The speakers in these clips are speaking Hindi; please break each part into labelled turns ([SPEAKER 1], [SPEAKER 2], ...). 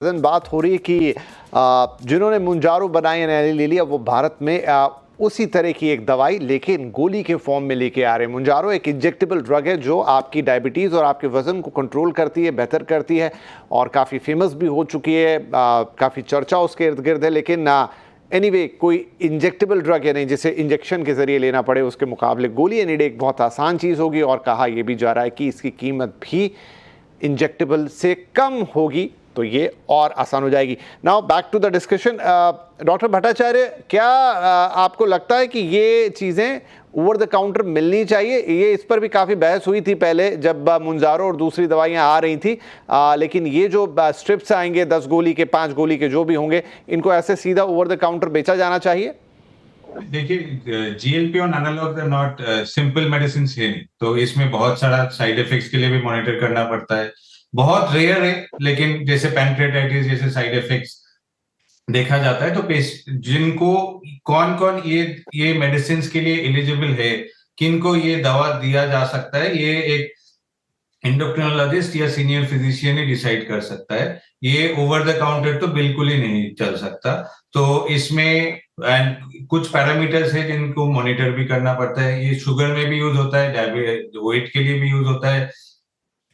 [SPEAKER 1] बात हो रही है कि जिन्होंने मुंजारो बनाई ले लिया वो भारत में उसी तरह की एक दवाई लेकिन गोली के फॉर्म में लेके आ रहे हैं। मुंजारो एक इंजेक्टेबल ड्रग है जो आपकी डायबिटीज़ और आपके वज़न को कंट्रोल करती है, बेहतर करती है और काफ़ी फेमस भी हो चुकी है, काफ़ी चर्चा उसके इर्द गिर्द है। लेकिन एनीवे कोई इंजेक्टेबल ड्रग है नहीं जिसे इंजेक्शन के ज़रिए लेना पड़े, उसके मुकाबले गोली एनीडे एक बहुत आसान चीज़ होगी और कहा यह भी जा रहा है कि इसकी कीमत भी इंजेक्टेबल से कम होगी, तो ये और आसान हो जाएगी। Now back to the discussion. Doctor Bhattacharya, क्या आपको लगता है कि ये चीज़ें ओवर द काउंटर मिलनी चाहिए? ये इस पर भी काफ़ी बहस हुई थी पहले जब मुंजारो और दूसरी दवाइयाँ आ रही थी, लेकिन ये जो स्ट्रिप्स आएंगे 10 गोली के 5 गोली के जो भी होंगे, इनको ऐसे सीधा ओवर द काउंटर बेचा जाना चाहिए?
[SPEAKER 2] देखिए, GLP-1 analogue are not simple medicine है, तो इसमें बहुत सारा साइड इफेक्ट्स के लिए भी मॉनिटर करना पड़ता है। बहुत रेयर है, लेकिन जैसे पैनक्रेटाइटिस जैसे साइड इफेक्ट्स देखा जाता है। तो जिनको कौन कौन ये मेडिसिन के लिए एलिजिबल है, किनको ये दवा दिया जा सकता है, ये एक एंडोक्रिनोलॉजिस्ट या सीनियर फिजिशियन ही डिसाइड कर सकता है। ये ओवर द काउंटर तो बिल्कुल ही नहीं चल सकता। तो इसमें कुछ पैरामीटर्स है जिनको मॉनिटर भी करना पड़ता है। ये शुगर में भी यूज होता है, वेट के लिए भी यूज होता है।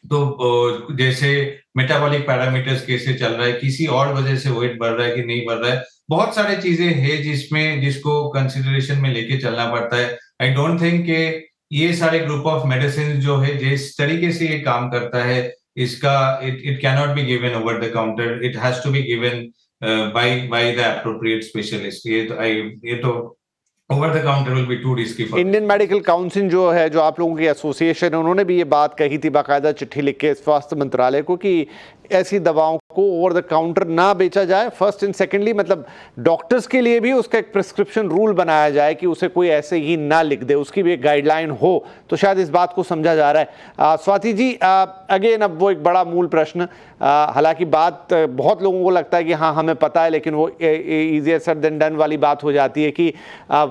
[SPEAKER 2] तो जैसे मेटाबॉलिक पैरामीटर्स कैसे चल रहा है, किसी और वजह से वेट बढ़ रहा है कि नहीं बढ़ रहा है, बहुत सारे चीजें हैं जिसको कंसिडरेशन में लेके चलना पड़ता है। आई डोंट थिंक कि ये सारे ग्रुप ऑफ मेडिसिन जो है जिस तरीके से ये काम करता है, इसका it can not be given over the counter, it has to be given by the appropriate specialist. ये तो over the counter will be too risky for.
[SPEAKER 1] Indian Medical Council जो है, जो आप लोगों की एसोसिएशन है, उन्होंने भी ये बात कही थी बाकायदा चिट्ठी लिख के स्वास्थ्य मंत्रालय को कि ऐसी दवाओं को ओवर द काउंटर ना बेचा जाए। फर्स्ट एंड सेकेंडली मतलब डॉक्टर्स के लिए भी उसका एक प्रिस्क्रिप्शन रूल बनाया जाए कि उसे कोई ऐसे ही ना लिख दे, उसकी भी एक गाइडलाइन हो, तो शायद इस बात को समझा जा रहा है। स्वाति जी, अगेन अब वो एक बड़ा मूल प्रश्न, हालांकि बात बहुत लोगों को लगता है कि हाँ हमें पता है, लेकिन वो ईजियर सेड देन डन वाली बात हो जाती है कि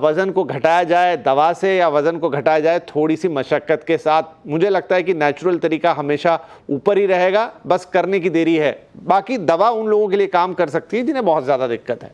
[SPEAKER 1] वज़न को घटाया जाए दवा से या वज़न को घटाया जाए थोड़ी सी मशक्क़त के साथ। मुझे लगता है कि नेचुरल तरीका हमेशा ऊपर ही रहेगा, बस करने की देरी है। बाकी दवा उन लोगों के लिए काम कर सकती है जिन्हें बहुत ज़्यादा दिक्कत है।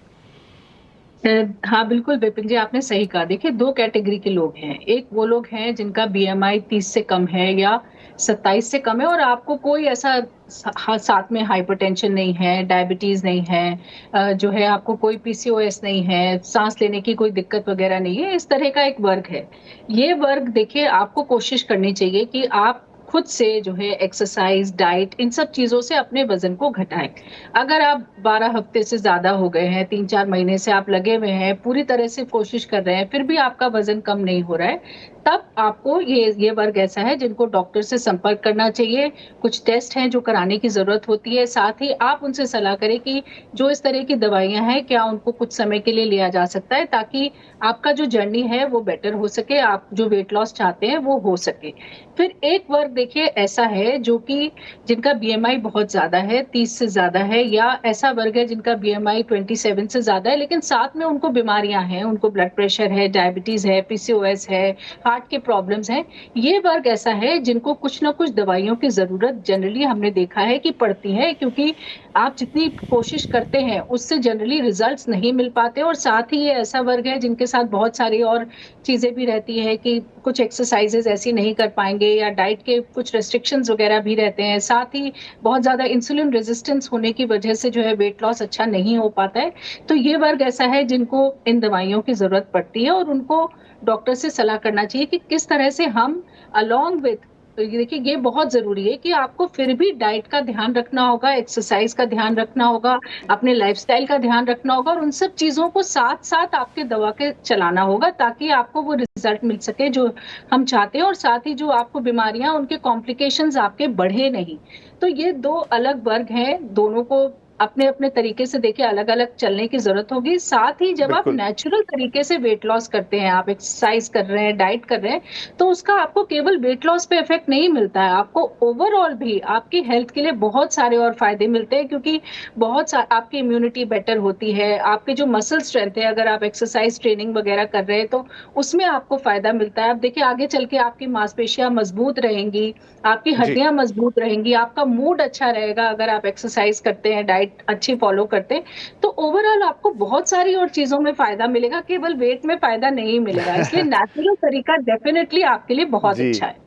[SPEAKER 3] हाँ बिल्कुल विपिन जी, आपने सही कहा। देखिए, 2 कैटेगरी के लोग हैं। एक वो लोग हैं जिनका BMI 30 से कम है या 27 से कम है और आपको कोई ऐसा साथ में हाइपरटेंशन नहीं है, डायबिटीज नहीं है, जो है आपको कोई PCOS नहीं है, सांस लेने की कोई दिक्कत वगैरह नहीं है, इस तरह का एक वर्ग है। ये वर्ग देखिए, आपको कोशिश करनी चाहिए कि आप खुद से जो है एक्सरसाइज, डाइट, इन सब चीजों से अपने वजन को घटाएं। अगर आप 12 हफ्ते से ज्यादा हो गए हैं, 3-4 महीने से आप लगे हुए हैं, पूरी तरह से कोशिश कर रहे हैं, फिर भी आपका वजन कम नहीं हो रहा है, तब आपको ये वर्ग ऐसा है जिनको डॉक्टर से संपर्क करना चाहिए। कुछ टेस्ट हैं जो कराने की जरूरत होती है। साथ ही आप उनसे सलाह करें कि जो इस तरह की दवाइयां हैं, क्या उनको कुछ समय के लिए लिया जा सकता है, ताकि आपका जो जर्नी है वो बेटर हो सके, आप जो वेट लॉस चाहते हैं वो हो सके। फिर एक वर्ग देखिए ऐसा है जो कि जिनका BMI बहुत ज्यादा है, 30 से ज्यादा है, या ऐसा वर्ग है जिनका BMI 27 से ज्यादा है, लेकिन साथ में उनको बीमारियां हैं, उनको ब्लड प्रेशर है, डायबिटीज है, PCOS है, हार्ट के प्रॉब्लम्स हैं। ये वर्ग ऐसा है जिनको कुछ ना कुछ दवाइयों की जरूरत जनरली हमने देखा है कि पड़ती है, क्योंकि आप जितनी कोशिश करते हैं उससे जनरली रिजल्ट्स नहीं मिल पाते। और साथ ही ये ऐसा वर्ग है जिनके साथ बहुत सारी और चीजें भी रहती है कि कुछ एक्सरसाइजेज ऐसी नहीं कर पाएंगे या डाइट के कुछ रेस्ट्रिक्शंस वगैरह भी रहते हैं। साथ ही बहुत ज्यादा इंसुलिन रेजिस्टेंस होने की वजह से जो है वेट लॉस अच्छा नहीं हो पाता है। तो ये वर्ग ऐसा है जिनको इन दवाइयों की जरूरत पड़ती है और उनको डॉक्टर से सलाह करना चाहिए कि किस तरह से हम अलोंग विथ, देखिए ये बहुत जरूरी है कि आपको फिर भी डाइट का ध्यान रखना होगा, एक्सरसाइज का ध्यान रखना होगा, अपने लाइफस्टाइल का ध्यान रखना होगा, और उन सब चीजों को साथ साथ आपके दवा के चलाना होगा, ताकि आपको वो रिजल्ट मिल सके जो हम चाहते हैं, और साथ ही जो आपको बीमारियां, उनके कॉम्प्लिकेशंस आपके बढ़े नहीं। तो ये 2 अलग वर्ग हैं, दोनों को अपने अपने तरीके से देखिए अलग अलग चलने की जरूरत होगी। साथ ही जब आप नेचुरल तरीके से वेट लॉस करते हैं, आप एक्सरसाइज कर रहे हैं, डाइट कर रहे हैं, तो उसका आपको केवल वेट लॉस पे इफेक्ट नहीं मिलता है, आपको ओवरऑल भी आपकी हेल्थ के लिए बहुत सारे और फायदे मिलते हैं, क्योंकि आपकी इम्यूनिटी बेटर होती है, आपके जो मसल स्ट्रेंथ है, अगर आप एक्सरसाइज ट्रेनिंग वगैरह कर रहे हैं तो उसमें आपको फायदा मिलता है। अब देखिए आगे चल के आपकी मांसपेशियां मजबूत रहेंगी, आपकी हड्डियां मजबूत रहेंगी, आपका मूड अच्छा रहेगा अगर आप एक्सरसाइज करते हैं, डाइट डाइट अच्छी फॉलो करते, तो ओवरऑल आपको बहुत सारी और चीजों में फायदा मिलेगा, केवल वेट में फायदा नहीं मिलेगा। इसलिए नेचुरल तरीका डेफिनेटली आपके लिए बहुत
[SPEAKER 1] जी।
[SPEAKER 3] अच्छा है।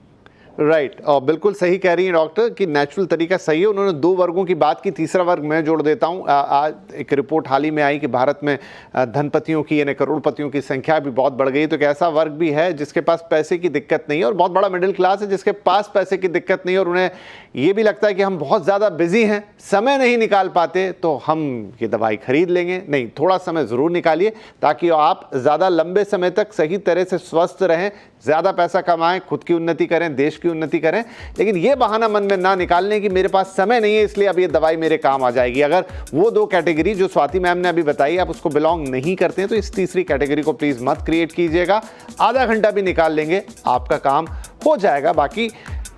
[SPEAKER 1] राइट, और बिल्कुल सही कह रही हैं डॉक्टर कि नेचुरल तरीका सही है। उन्होंने 2 वर्गों की बात की, तीसरा वर्ग मैं जोड़ देता हूँ। आज एक रिपोर्ट हाल ही में आई कि भारत में धनपतियों की यानी करोड़पतियों की संख्या भी बहुत बढ़ गई। तो एक ऐसा वर्ग भी है जिसके पास पैसे की दिक्कत नहीं है, और बहुत बड़ा मिडिल क्लास है जिसके पास पैसे की दिक्कत नहीं है, और उन्हें ये भी लगता है कि हम बहुत ज़्यादा बिजी हैं, समय नहीं निकाल पाते, तो हम ये दवाई खरीद लेंगे। नहीं, थोड़ा समय ज़रूर निकालिए ताकि आप ज़्यादा लंबे समय तक सही तरह से स्वस्थ रहें, ज़्यादा पैसा कमाएं, खुद की उन्नति करें, देश की उन्नति करें। लेकिन ये बहाना मन में ना निकालने कि मेरे पास समय नहीं है इसलिए अब ये दवाई मेरे काम आ जाएगी। अगर वो 2 कैटेगरी जो स्वाति मैम ने अभी बताई आप उसको बिलोंग नहीं करते हैं, तो इस तीसरी कैटेगरी को प्लीज़ मत क्रिएट कीजिएगा। आधा घंटा भी निकाल लेंगे, आपका काम हो जाएगा। बाकी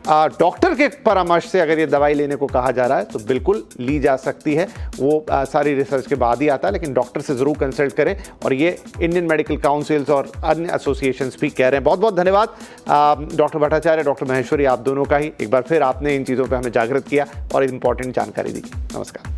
[SPEAKER 1] डॉक्टर के परामर्श से अगर ये दवाई लेने को कहा जा रहा है तो बिल्कुल ली जा सकती है, वो सारी रिसर्च के बाद ही आता है, लेकिन डॉक्टर से ज़रूर कंसल्ट करें। और ये इंडियन मेडिकल काउंसिल्स और अन्य एसोसिएशंस भी कह रहे हैं। बहुत बहुत धन्यवाद डॉक्टर भट्टाचार्य, डॉक्टर महेश्वरी, आप दोनों का ही। एक बार फिर आपने इन चीज़ों पर हमें जागृत किया और इंपॉर्टेंट जानकारी दी। नमस्कार।